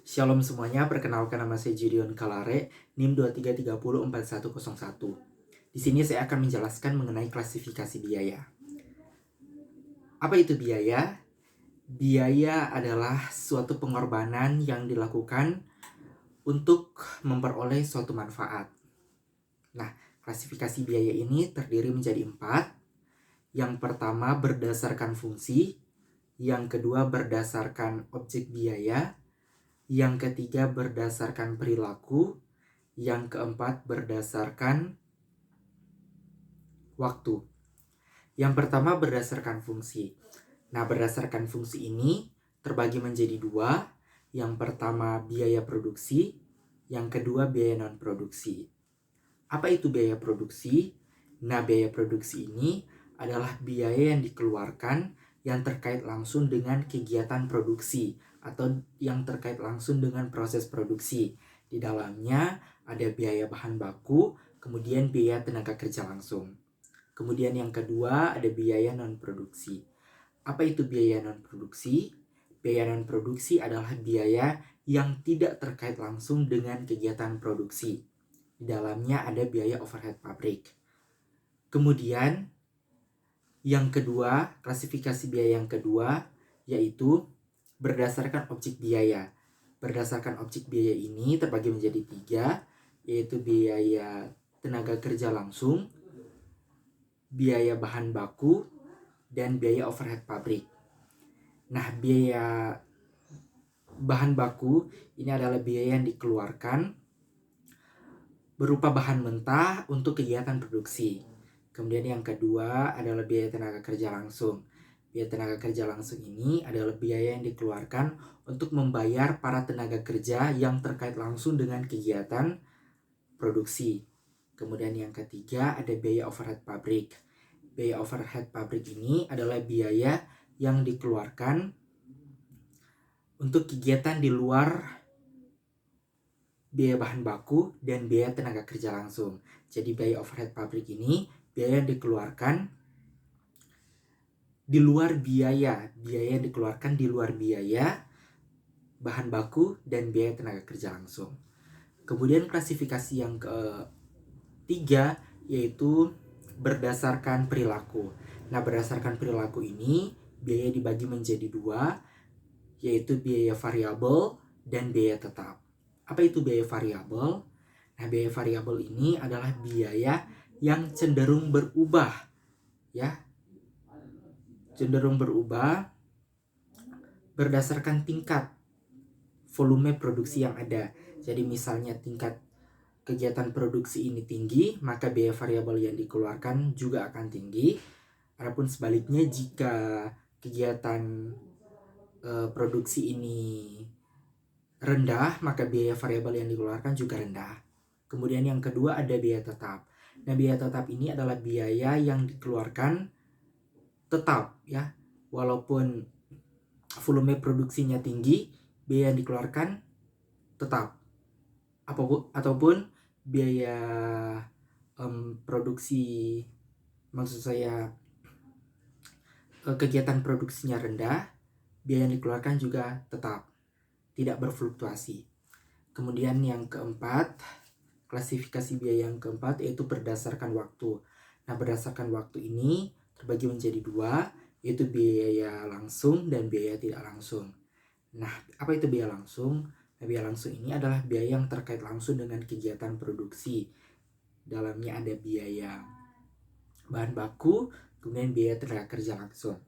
Shalom semuanya, perkenalkan nama saya Gideon Kalare, NIM 23304101. Di sini saya akan menjelaskan mengenai klasifikasi biaya. Apa itu biaya? Biaya adalah suatu pengorbanan yang dilakukan untuk memperoleh suatu manfaat. Nah, klasifikasi biaya ini terdiri menjadi 4. Yang pertama berdasarkan fungsi, yang kedua berdasarkan objek biaya, yang ketiga berdasarkan perilaku, yang keempat berdasarkan waktu. Yang pertama berdasarkan fungsi. Nah, berdasarkan fungsi ini terbagi menjadi 2. Yang pertama biaya produksi, yang kedua biaya non-produksi. Apa itu biaya produksi? Nah, biaya produksi ini adalah biaya yang dikeluarkan yang terkait langsung dengan kegiatan produksi atau yang terkait langsung dengan proses produksi. Di dalamnya ada biaya bahan baku, kemudian biaya tenaga kerja langsung. Kemudian yang kedua ada biaya non-produksi. Apa itu biaya non-produksi? Biaya non-produksi adalah biaya yang tidak terkait langsung dengan kegiatan produksi. Di dalamnya ada biaya overhead pabrik. Kemudian yang kedua, klasifikasi biaya yang kedua yaitu berdasarkan objek biaya. Berdasarkan objek biaya ini terbagi menjadi 3, yaitu biaya tenaga kerja langsung, biaya bahan baku, dan biaya overhead pabrik. Nah, biaya bahan baku ini adalah biaya yang dikeluarkan berupa bahan mentah untuk kegiatan produksi. Kemudian yang kedua adalah biaya tenaga kerja langsung. Biaya tenaga kerja langsung ini adalah biaya yang dikeluarkan untuk membayar para tenaga kerja yang terkait langsung dengan kegiatan produksi. Kemudian yang ketiga ada biaya overhead pabrik. Biaya overhead pabrik ini adalah biaya yang dikeluarkan untuk kegiatan di luar biaya bahan baku dan biaya tenaga kerja langsung. Jadi biaya overhead pabrik ini biaya yang dikeluarkan di luar biaya yang dikeluarkan di luar biaya bahan baku dan biaya tenaga kerja langsung. Kemudian klasifikasi yang ketiga yaitu berdasarkan perilaku. Nah, berdasarkan perilaku ini biaya dibagi menjadi 2, yaitu biaya variabel dan biaya tetap. Apa itu biaya variabel? Nah, biaya variabel ini adalah biaya yang cenderung berubah, ya. Cenderung berubah berdasarkan tingkat volume produksi yang ada. Jadi misalnya tingkat kegiatan produksi ini tinggi, maka biaya variabel yang dikeluarkan juga akan tinggi. Adapun sebaliknya, jika kegiatan produksi ini rendah, maka biaya variabel yang dikeluarkan juga rendah. Kemudian yang kedua ada biaya tetap. Nah, biaya tetap ini adalah biaya yang dikeluarkan tetap, ya. Walaupun volume produksinya tinggi, biaya yang dikeluarkan tetap. Ataupun biaya produksi, maksud saya kegiatan produksinya rendah, biaya yang dikeluarkan juga tetap, tidak berfluktuasi. Kemudian yang keempat, klasifikasi biaya yang keempat yaitu berdasarkan waktu. Nah, berdasarkan waktu ini terbagi menjadi 2, yaitu biaya langsung dan biaya tidak langsung. Nah, apa itu biaya langsung? Nah, biaya langsung ini adalah biaya yang terkait langsung dengan kegiatan produksi. Dalamnya ada biaya bahan baku, kemudian biaya tenaga kerja langsung.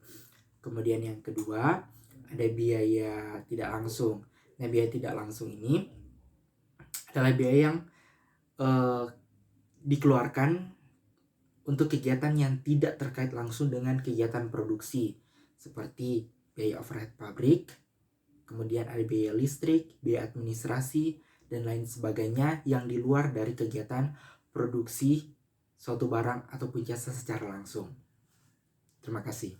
Kemudian yang kedua ada biaya tidak langsung. Nah, biaya tidak langsung ini adalah biaya yang dikeluarkan untuk kegiatan yang tidak terkait langsung dengan kegiatan produksi, seperti biaya overhead pabrik, kemudian ada biaya listrik, biaya administrasi, dan lain sebagainya yang di luar dari kegiatan produksi suatu barang ataupun jasa secara langsung. Terima kasih.